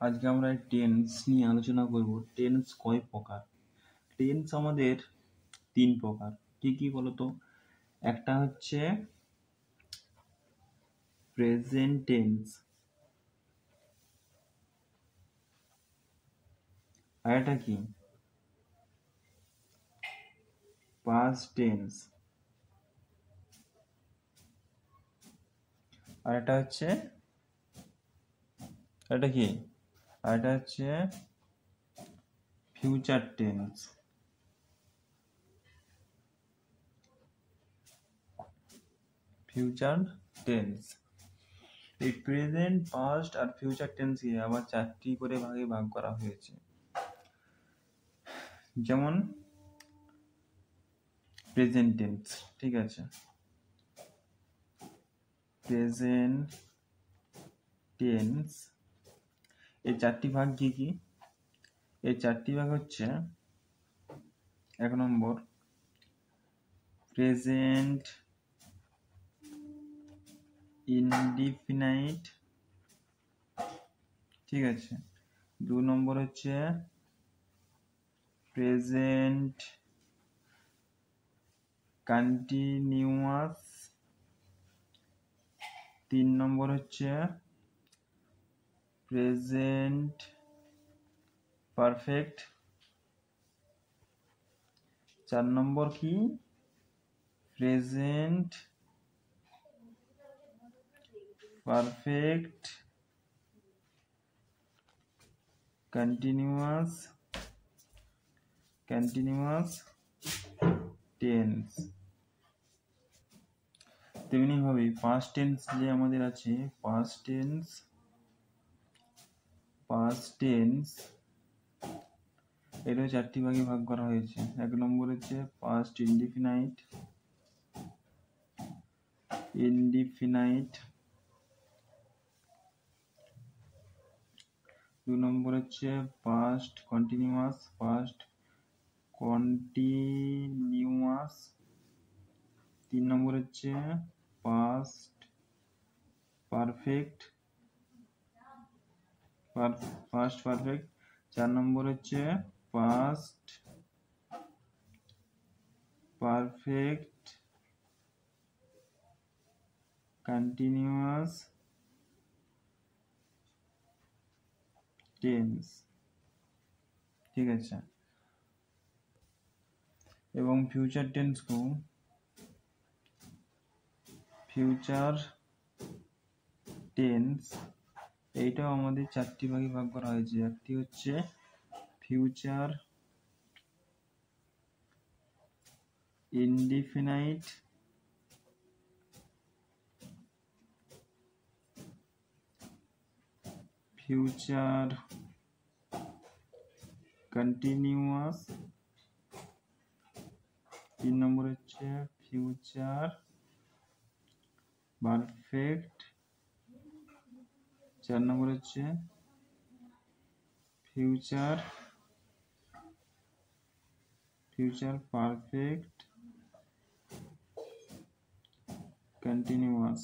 আজকে আমরা টেন্স নিয়ে আলোচনা করব। টেন্স কয় প্রকার? টেন্স আমাদের 3 প্রকার। কি কি বলতো? একটা হচ্ছে প্রেজেন্ট টেন্স, আর এটা কি পাস্ট টেন্স, আর এটা হচ্ছে ফিউচার টেন্স। এই প্রেজেন্ট, পাস্ট আর ফিউচার টেন্সকে আবার 4টি করে ভাগে ভাগ করা হয়েছে। যেমন প্রেজেন্ট টেন্স, ঠিক আছে, প্রেজেন্ট টেন্স এই 4টি ভাগ কি কি? এই 4টি ভাগ হচ্ছে, 1 নম্বর প্রেজেন্ট ইনডিফিনাইট, ঠিক আছে। 2 নম্বর হচ্ছে প্রেজেন্ট কন্টিনিউয়াস, 3 নম্বর হচ্ছে প্রেজেন্ট পারফেক্ট, 4 নম্বর কি প্রেজেন্ট পারফেক্ট কন্টিনিউয়াস টেন্স। তেমনি ভাবে পাস্ট টেন্স যে আমাদের আছে, পাস্ট টেন্স এরও 4টি ভাগে ভাগ করা হয়েছে। 1 নম্বর হচ্ছে পাস্ট ইনডিফিনাইট, 2 নম্বর হচ্ছে পাস্ট কন্টিনিউয়াস, 3 নম্বর হচ্ছে পাস্ট পারফেক্ট, 4 নম্বর হচ্ছে পাস্ট পারফেক্ট কন্টিনিউয়াস টেন্স, ঠিক আছে। এবং ফিউচার টেন্স এইটাও আমাদের 4টি ভাগে ভাগ করা হয়েছে। একটি হচ্ছে ফিউচার ইনডিফিনাইট, ফিউচার কন্টিনিউয়াস, 3 নম্বর হচ্ছে ফিউচার পারফেক্ট, 4 নম্বর হচ্ছে ফিউচার পারফেক্ট কন্টিনিউয়াস।